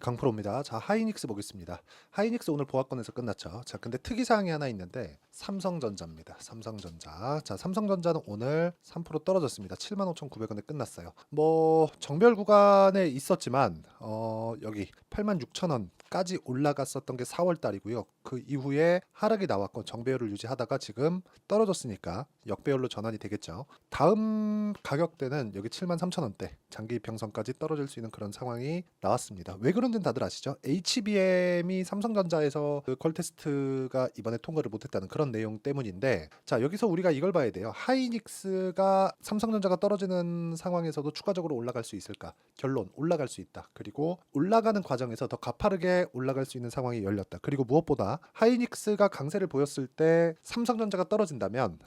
강프로입니다. 자, 하이닉스 보겠습니다. 하이닉스 오늘 보합권에서 끝났죠. 자, 근데 특이사항이 하나 있는데 삼성전자입니다. 삼성전자. 자, 삼성전자는 오늘 3% 떨어졌습니다. 75,900원에 끝났어요. 뭐 정별 구간에 있었지만 여기 86,000원까지 올라갔었던 게 4월 달이고요. 그 이후에 하락이 나왔고 정배열을 유지하다가 지금 떨어졌으니까 역배열로 전환이 되겠죠. 다음 가격대는 여기 73,000원대 장기 이평선까지 떨어질 수 있는 그런 상황이 나왔습니다. 왜 그런지는 다들 아시죠? HBM이 삼성전자에서 그 퀄 테스트가 이번에 통과를 못했다는 그런 내용 때문인데, 자, 여기서 우리가 이걸 봐야 돼요. 하이닉스가 삼성전자가 떨어지는 상황에서도 추가적으로 올라갈 수 있을까? 결론, 올라갈 수 있다. 그리고 올라가는 과정에서 더 가파르게 올라갈 수 있는 상황이 열렸다. 그리고 무엇보다 하이닉스가 강세를 보였을 때 삼성전자가 떨어진다면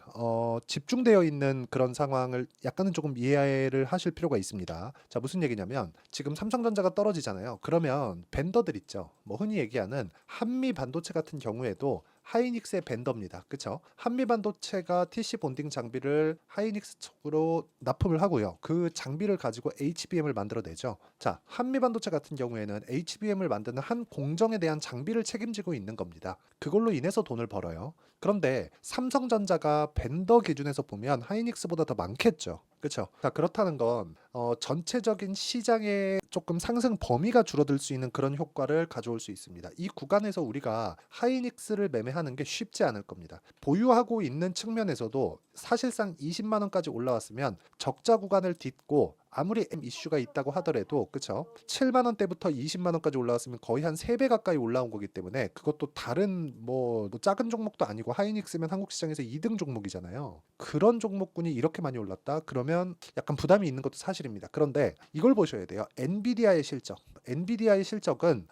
집중되어 있는 그런 상황을 약간은 조금 이해를 하실 필요가 있습니다. 자, 무슨 얘기냐면 지금 삼성전자가 떨어지잖아요. 그러면 벤더들 있죠. 뭐 흔히 얘기하는 한미 반도체 같은 경우에도 하이닉스의 벤더입니다. 그쵸? 한미 반도체가 TC 본딩 장비를 하이닉스 쪽으로 납품을 하고요. 그 장비를 가지고 HBM을 만들어내죠. 자, 한미 반도체 같은 경우에는 HBM을 만드는 한 공정에 대한 장비를 책임지고 있는 겁니다. 그걸로 인해서 돈을 벌어요. 그런데 삼성전자가 벤더 기준에서 보면 하이닉스보다 더 많겠죠. 그렇죠. 자, 그렇다는 건 전체적인 시장의 조금 상승 범위가 줄어들 수 있는 그런 효과를 가져올 수 있습니다. 이 구간에서 우리가 하이닉스를 매매하는 게 쉽지 않을 겁니다. 보유하고 있는 측면에서도 사실상 20만 원까지 올라왔으면 적자 구간을 딛고 아무리 이슈가 있다고 하더라도 그쵸? 7만 원대부터 20만 원까지 올라왔으면 거의 한 3배 가까이 올라온 거기 때문에 그것도 다른 뭐 작은 종목도 아니고 하이닉스면 한국 시장에서 2등 종목이잖아요. 그런 종목군이 이렇게 많이 올랐다? 그러면 약간 부담이 있는 것도 사실입니다. 그런데 이걸 보셔야 돼요. 엔비디아의 실적. 엔비디아의 실적은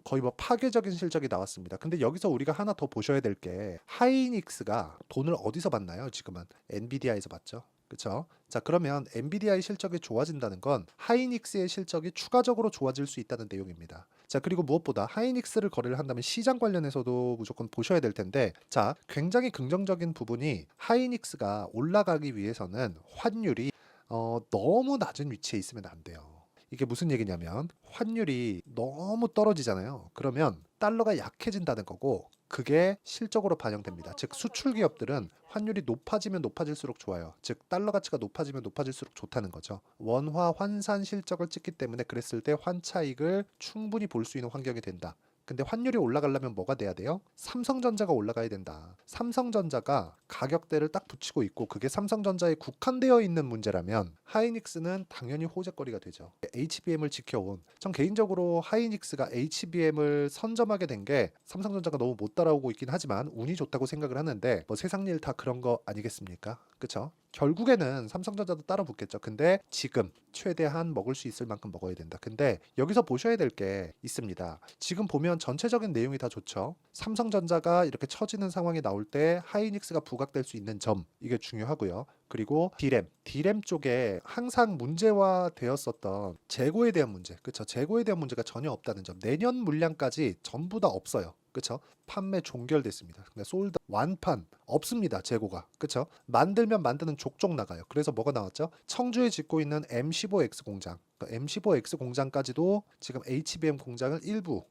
거의 뭐 파괴적인 실적이 나왔습니다. 근데 여기서 우리가 하나 더 보셔야 될 게 하이닉스가 돈을 어디서 받나요? 지금은 엔비디아에서 받죠. 그렇죠? 자, 그러면 엔비디아의 실적이 좋아진다는 건 하이닉스의 실적이 추가적으로 좋아질 수 있다는 내용입니다. 자, 그리고 무엇보다 하이닉스를 거래를 한다면 시장 관련해서도 무조건 보셔야 될 텐데, 자, 굉장히 긍정적인 부분이 하이닉스가 올라가기 위해서는 환율이 너무 낮은 위치에 있으면 안 돼요. 이게 무슨 얘기냐면 환율이 너무 떨어지잖아요. 그러면 달러가 약해진다는 거고 그게 실적으로 반영됩니다. 즉 수출 기업들은 환율이 높아지면 높아질수록 좋아요. 즉 달러 가치가 높아지면 높아질수록 좋다는 거죠. 원화 환산 실적을 찍기 때문에 그랬을 때 환차익을 충분히 볼 수 있는 환경이 된다. 근데 환율이 올라가려면 뭐가 돼야 돼요? 삼성전자가 올라가야 된다. 삼성전자가 가격대를 딱 붙이고 있고 그게 삼성전자에 국한되어 있는 문제라면 하이닉스는 당연히 호재거리가 되죠. HBM을 지켜온 전 개인적으로 하이닉스가 HBM을 선점하게 된 게 삼성전자가 너무 못 따라오고 있긴 하지만 운이 좋다고 생각을 하는데 뭐 세상 일 다 그런 거 아니겠습니까? 그쵸? 결국에는 삼성전자도 따라 붙겠죠. 근데 지금 최대한 먹을 수 있을 만큼 먹어야 된다. 근데 여기서 보셔야 될 게 있습니다. 지금 보면 전체적인 내용이 다 좋죠. 삼성전자가 이렇게 처지는 상황이 나올 때 하이닉스가 부각될 수 있는 점 이게 중요하고요. 그리고 디램 쪽에 항상 문제화 되었었던 재고에 대한 문제, 그쵸? 재고에 대한 문제가 전혀 없다는 점. 내년 물량까지 전부 다 없어요. 그쵸? 판매 종결됐습니다. 근데 솔드 완판 없습니다. 재고가. 그쵸? 만들면 만드는 족족 나가요. 그래서 뭐가 나왔죠? 청주에 짓고 있는 M15X 공장. M15X 공장까지도 지금 HBM 공장을 일부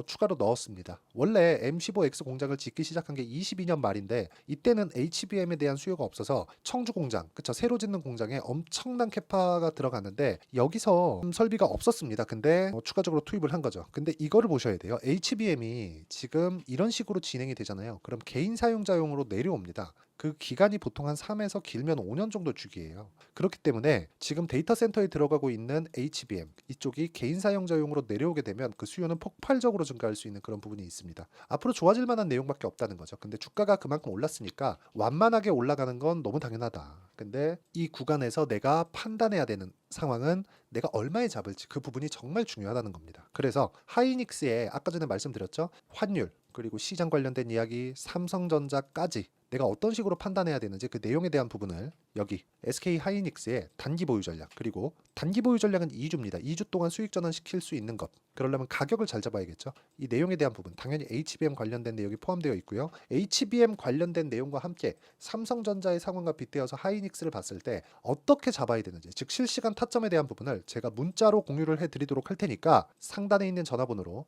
추가로 넣었습니다. 원래 M15X 공장을 짓기 시작한 게 22년 말인데 이때는 HBM에 대한 수요가 없어서 청주 공장, 그쵸? 새로 짓는 공장에 엄청난 캐파가 들어갔는데 여기서 설비가 없었습니다. 근데 추가적으로 투입을 한 거죠. 근데 이거를 보셔야 돼요. HBM이 지금 이런 식으로 진행이 되잖아요. 그럼 개인 사용자용으로 내려옵니다. 그 기간이 보통 한 3에서 길면 5년 정도 주기예요. 그렇기 때문에 지금 데이터 센터에 들어가고 있는 HBM 이쪽이 개인 사용자용으로 내려오게 되면 그 수요는 폭발적으로 증가할 수 있는 그런 부분이 있습니다. 앞으로 좋아질 만한 내용밖에 없다는 거죠. 근데 주가가 그만큼 올랐으니까 완만하게 올라가는 건 너무 당연하다. 근데 이 구간에서 내가 판단해야 되는 상황은 내가 얼마에 잡을지 그 부분이 정말 중요하다는 겁니다. 그래서 하이닉스에 아까 전에 말씀드렸죠. 환율 그리고 시장 관련된 이야기 삼성전자까지 내가 어떤 식으로 판단해야 되는지 그 내용에 대한 부분을 여기 SK 하이닉스의 단기 보유 전략, 그리고 단기 보유 전략은 2주입니다. 2주 동안 수익 전환시킬 수 있는 것, 그러려면 가격을 잘 잡아야겠죠. 이 내용에 대한 부분 당연히 HBM 관련된 내용이 포함되어 있고요. HBM 관련된 내용과 함께 삼성전자의 상황과 빗대어서 하이닉스를 봤을 때 어떻게 잡아야 되는지, 즉 실시간 타점에 대한 부분을 제가 문자로 공유를 해드리도록 할 테니까 상단에 있는 전화번호로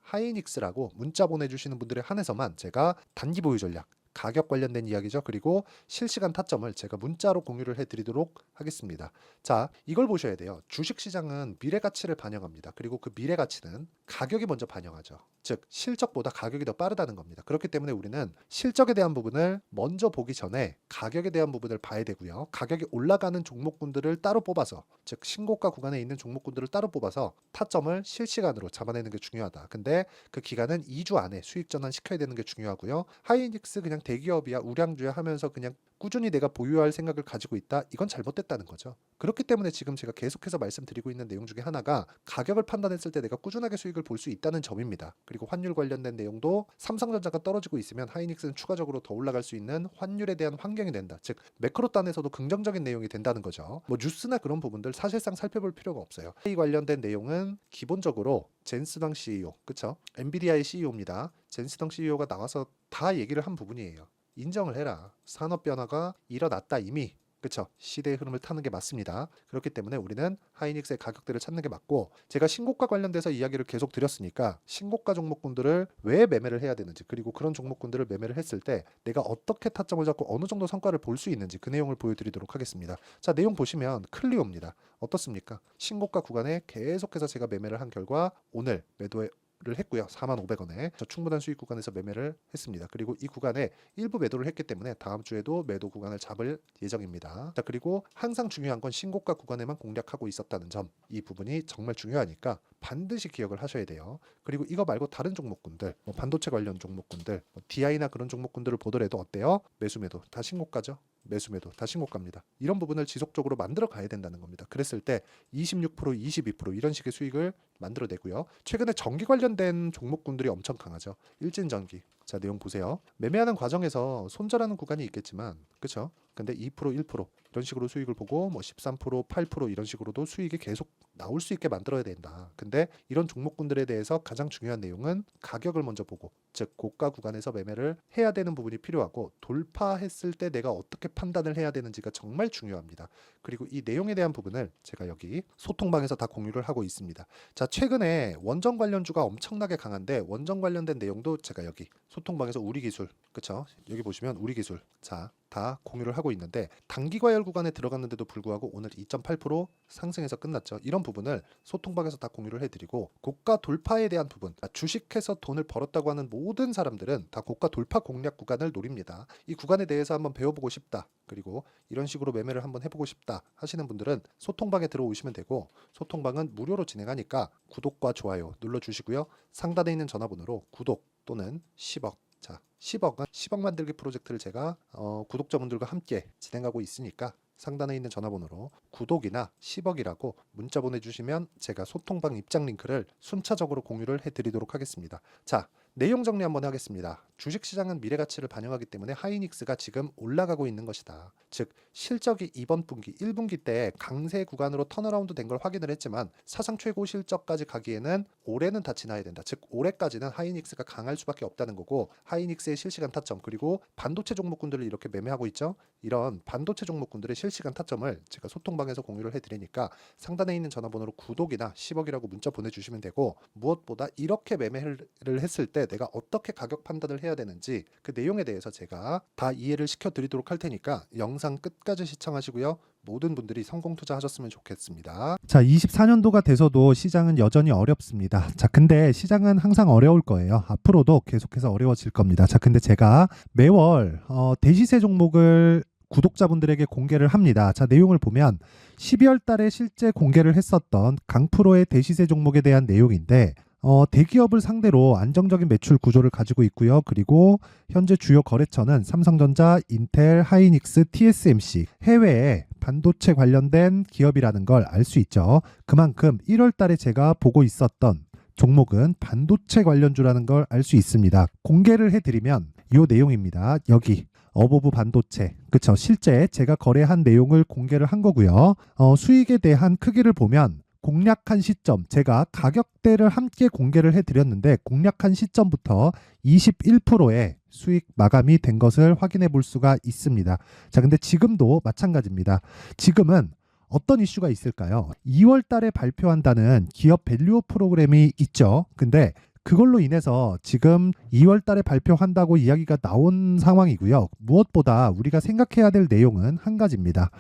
하이닉스라고 문자 보내주시는 분들에 한해서만 제가 단기 보유 전략, 가격 관련된 이야기죠. 그리고 실시간 타점을 제가 문자로 공유를 해드리도록 하겠습니다. 자, 이걸 보셔야 돼요. 주식시장은 미래 가치를 반영합니다. 그리고 그 미래 가치는 가격이 먼저 반영하죠. 즉 실적보다 가격이 더 빠르다는 겁니다. 그렇기 때문에 우리는 실적에 대한 부분을 먼저 보기 전에 가격에 대한 부분을 봐야 되고요. 가격이 올라가는 종목군들을 따로 뽑아서, 즉 신고가 구간에 있는 종목군들을 따로 뽑아서 타점을 실시간으로 잡아내는 게 중요하다. 근데 그 기간은 2주 안에 수익 전환 시켜야 되는 게 중요하고요. 하이닉스 그냥 대기업이야, 우량주야 하면서 그냥 꾸준히 내가 보유할 생각을 가지고 있다, 이건 잘못됐다는 거죠. 그렇기 때문에 지금 제가 계속해서 말씀드리고 있는 내용 중에 하나가 가격을 판단했을 때 내가 꾸준하게 수익을 볼 수 있다는 점입니다. 그리고 환율 관련된 내용도 삼성전자가 떨어지고 있으면 하이닉스는 추가적으로 더 올라갈 수 있는 환율에 대한 환경이 된다. 즉 매크로 단에서도 긍정적인 내용이 된다는 거죠. 뭐 뉴스나 그런 부분들 사실상 살펴볼 필요가 없어요. 이 관련된 내용은 기본적으로 젠스덩 CEO, 그쵸? 엔비디아의 CEO입니다. 젠스덩 CEO가 나와서 다 얘기를 한 부분이에요. 인정을 해라. 산업 변화가 일어났다 이미. 그쵸? 시대의 흐름을 타는 게 맞습니다. 그렇기 때문에 우리는 하이닉스의 가격대를 찾는 게 맞고, 제가 신고가 관련돼서 이야기를 계속 드렸으니까 신고가 종목군들을 왜 매매를 해야 되는지, 그리고 그런 종목군들을 매매를 했을 때 내가 어떻게 타점을 잡고 어느 정도 성과를 볼 수 있는지 그 내용을 보여드리도록 하겠습니다. 자, 내용 보시면 클리오입니다. 어떻습니까? 신고가 구간에 계속해서 제가 매매를 한 결과 오늘 매도에 를 했고요. 45,000원에 충분한 수익 구간에서 매매를 했습니다. 그리고 이 구간에 일부 매도를 했기 때문에 다음 주에도 매도 구간을 잡을 예정입니다. 자, 그리고 항상 중요한 건 신고가 구간에만 공략하고 있었다는 점, 이 부분이 정말 중요하니까 반드시 기억을 하셔야 돼요. 그리고 이거 말고 다른 종목군들, 뭐 반도체 관련 종목군들, 뭐 DI나 그런 종목군들을 보더라도 어때요? 매수 매도 다 신고가죠. 매수 매도 다 신고가입니다. 이런 부분을 지속적으로 만들어 가야 된다는 겁니다. 그랬을 때 26%, 22% 이런 식의 수익을 만들어내고요. 최근에 전기 관련된 종목군들이 엄청 강하죠. 일진전기. 자, 내용 보세요. 매매하는 과정에서 손절하는 구간이 있겠지만, 그렇죠? 근데 2%, 1% 이런 식으로 수익을 보고 뭐 13%, 8% 이런 식으로도 수익이 계속 나올 수 있게 만들어야 된다. 근데 이런 종목군들에 대해서 가장 중요한 내용은 가격을 먼저 보고, 즉 고가 구간에서 매매를 해야 되는 부분이 필요하고, 돌파했을 때 내가 어떻게 판단을 해야 되는지가 정말 중요합니다. 그리고 이 내용에 대한 부분을 제가 여기 소통방에서 다 공유를 하고 있습니다. 자, 최근에 원전 관련주가 엄청나게 강한데 원전 관련된 내용도 제가 여기 소통방에서 우리기술, 그쵸? 여기 보시면 우리기술, 자, 다 공유를 하고 있는데 단기 과열 구간에 들어갔는데도 불구하고 오늘 2.8% 상승해서 끝났죠. 이런 부분을 소통방에서 다 공유를 해드리고, 고가 돌파에 대한 부분, 주식해서 돈을 벌었다고 하는 모든 사람들은 다 고가 돌파 공략 구간을 노립니다. 이 구간에 대해서 한번 배워보고 싶다, 그리고 이런 식으로 매매를 한번 해보고 싶다 하시는 분들은 소통방에 들어오시면 되고, 소통방은 무료로 진행하니까 구독과 좋아요 눌러주시고요. 상단에 있는 전화번호로 구독 또는 10억, 자, 10억 만들기 프로젝트를 제가 구독자분들과 함께 진행하고 있으니까 상단에 있는 전화번호로 구독이나 10억이라고 문자 보내주시면 제가 소통방 입장 링크를 순차적으로 공유를 해드리도록 하겠습니다. 자, 내용 정리 한번 하겠습니다. 주식시장은 미래가치를 반영하기 때문에 하이닉스가 지금 올라가고 있는 것이다. 즉 실적이 이번 분기 1분기 때 강세 구간으로 턴어라운드 된 걸 확인을 했지만 사상 최고 실적까지 가기에는 올해는 다 지나야 된다. 즉 올해까지는 하이닉스가 강할 수밖에 없다는 거고, 하이닉스의 실시간 타점, 그리고 반도체 종목군들을 이렇게 매매하고 있죠. 이런 반도체 종목군들의 실시간 타점을 제가 소통방에서 공유를 해드리니까 상단에 있는 전화번호로 구독이나 10억이라고 문자 보내주시면 되고, 무엇보다 이렇게 매매를 했을 때 내가 어떻게 가격 판단을 해야 되는지 그 내용에 대해서 제가 다 이해를 시켜드리도록 할 테니까 영상 끝까지 시청하시고요. 모든 분들이 성공 투자하셨으면 좋겠습니다. 자, 24년도가 돼서도 시장은 여전히 어렵습니다. 자, 근데 시장은 항상 어려울 거예요. 앞으로도 계속해서 어려워질 겁니다. 자, 근데 제가 매월 대시세 종목을 구독자분들에게 공개를 합니다. 자, 내용을 보면 12월 달에 실제 공개를 했었던 강프로의 대시세 종목에 대한 내용인데, 대기업을 상대로 안정적인 매출 구조를 가지고 있고요. 그리고 현재 주요 거래처는 삼성전자, 인텔, 하이닉스, TSMC, 해외에 반도체 관련된 기업이라는 걸 알 수 있죠. 그만큼 1월 달에 제가 보고 있었던 종목은 반도체 관련주라는 걸 알 수 있습니다. 공개를 해드리면 요 내용입니다. 여기 어보브 반도체, 그쵸? 실제 제가 거래한 내용을 공개를 한 거고요. 수익에 대한 크기를 보면 공략한 시점, 제가 가격대를 함께 공개를 해드렸는데 공략한 시점부터 21%의 수익 마감이 된 것을 확인해 볼 수가 있습니다. 자, 근데 지금도 마찬가지입니다. 지금은 어떤 이슈가 있을까요? 2월 달에 발표한다는 기업 밸류업 프로그램이 있죠. 근데 그걸로 인해서 지금 2월 달에 발표한다고 이야기가 나온 상황이고요. 무엇보다 우리가 생각해야 될 내용은 한 가지입니다.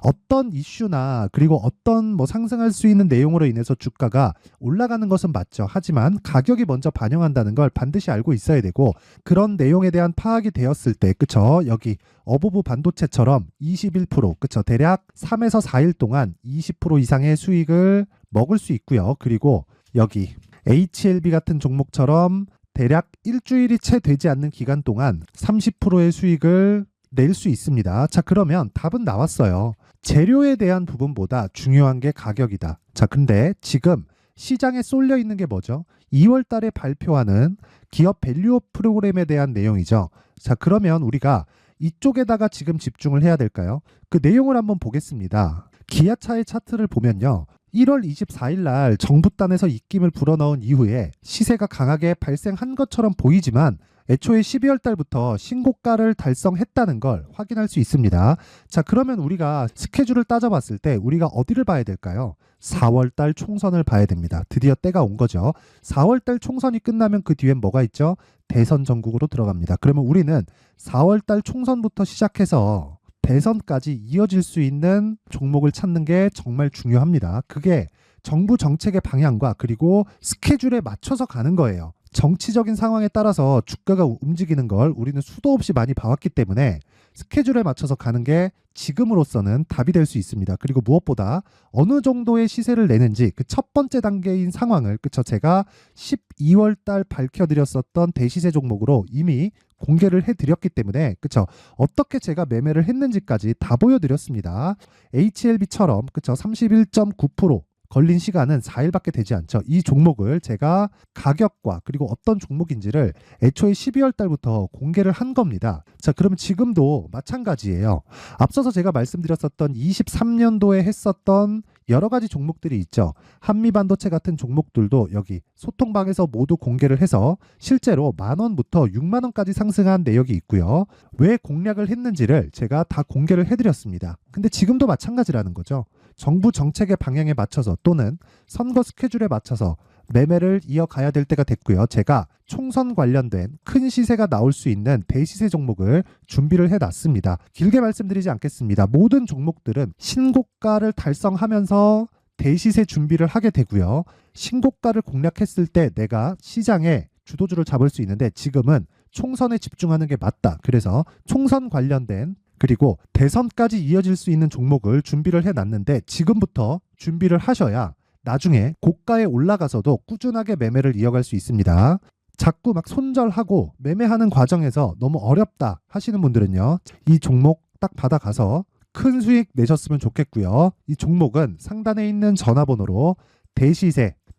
어떤 이슈나 그리고 어떤 상승할 수 있는 내용으로 인해서 주가가 올라가는 것은 맞죠. 하지만 가격이 먼저 반영한다는 걸 반드시 알고 있어야 되고, 그런 내용에 대한 파악이 되었을 때, 그쵸? 여기 어보브 반도체처럼 21%, 그쵸? 대략 3에서 4일 동안 20% 이상의 수익을 먹을 수 있고요. 그리고 여기 HLB 같은 종목처럼 대략 일주일이 채 되지 않는 기간 동안 30%의 수익을 낼 수 있습니다. 자, 그러면 답은 나왔어요. 재료에 대한 부분보다 중요한 게 가격이다. 자, 근데 지금 시장에 쏠려 있는 게 뭐죠? 2월 달에 발표하는 기업 밸류업 프로그램에 대한 내용이죠. 자, 그러면 우리가 이쪽에다가 지금 집중을 해야 될까요? 그 내용을 한번 보겠습니다. 기아차의 차트를 보면요. 1월 24일 날 정부단에서 입김을 불어넣은 이후에 시세가 강하게 발생한 것처럼 보이지만 애초에 12월 달부터 신고가를 달성했다는 걸 확인할 수 있습니다. 자, 그러면 우리가 스케줄을 따져봤을 때 우리가 어디를 봐야 될까요? 4월 달 총선을 봐야 됩니다. 드디어 때가 온 거죠. 4월 달 총선이 끝나면 그 뒤엔 뭐가 있죠? 대선 전국으로 들어갑니다. 그러면 우리는 4월 달 총선부터 시작해서 대선까지 이어질 수 있는 종목을 찾는 게 정말 중요합니다. 그게 정부 정책의 방향과 그리고 스케줄에 맞춰서 가는 거예요. 정치적인 상황에 따라서 주가가 움직이는 걸 우리는 수도 없이 많이 봐왔기 때문에 스케줄에 맞춰서 가는 게 지금으로서는 답이 될 수 있습니다. 그리고 무엇보다 어느 정도의 시세를 내는지 그 첫 번째 단계인 상황을, 그쵸? 제가 12월 달 밝혀드렸었던 대시세 종목으로 이미 공개를 해드렸기 때문에, 그쵸? 어떻게 제가 매매를 했는지까지 다 보여드렸습니다. HLB처럼, 그쵸? 31.9% 걸린 시간은 4일밖에 되지 않죠. 이 종목을 제가 가격과 그리고 어떤 종목인지를 애초에 12월 달부터 공개를 한 겁니다. 자, 그러면 지금도 마찬가지예요. 앞서서 제가 말씀드렸었던 23년도에 했었던 여러 가지 종목들이 있죠. 한미반도체 같은 종목들도 여기 소통방에서 모두 공개를 해서 실제로 10,000원부터 60,000원까지 상승한 내역이 있고요. 왜 공략을 했는지를 제가 다 공개를 해드렸습니다. 근데 지금도 마찬가지라는 거죠. 정부 정책의 방향에 맞춰서 또는 선거 스케줄에 맞춰서 매매를 이어가야 될 때가 됐고요. 제가 총선 관련된 큰 시세가 나올 수 있는 대시세 종목을 준비를 해놨습니다. 길게 말씀드리지 않겠습니다. 모든 종목들은 신고가를 달성하면서 대시세 준비를 하게 되고요. 신고가를 공략했을 때 내가 시장에 주도주를 잡을 수 있는데 지금은 총선에 집중하는 게 맞다. 그래서 총선 관련된 그리고 대선까지 이어질 수 있는 종목을 준비를 해놨는데 지금부터 준비를 하셔야 나중에 고가에 올라가서도 꾸준하게 매매를 이어갈 수 있습니다. 자꾸 막 손절하고 매매하는 과정에서 너무 어렵다 하시는 분들은요. 이 종목 딱 받아가서 큰 수익 내셨으면 좋겠고요. 이 종목은 상단에 있는 전화번호로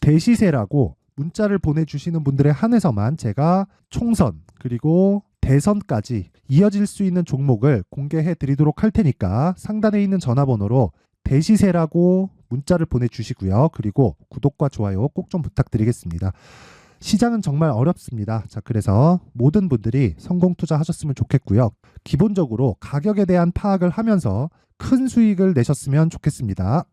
대시세라고 문자를 보내주시는 분들에 한해서만 제가 총선 그리고 대선까지 이어질 수 있는 종목을 공개해 드리도록 할 테니까 상단에 있는 전화번호로 대시세라고 문자를 보내주시고요. 그리고 구독과 좋아요 꼭 좀 부탁드리겠습니다. 시장은 정말 어렵습니다. 자, 그래서 모든 분들이 성공 투자하셨으면 좋겠고요. 기본적으로 가격에 대한 파악을 하면서 큰 수익을 내셨으면 좋겠습니다.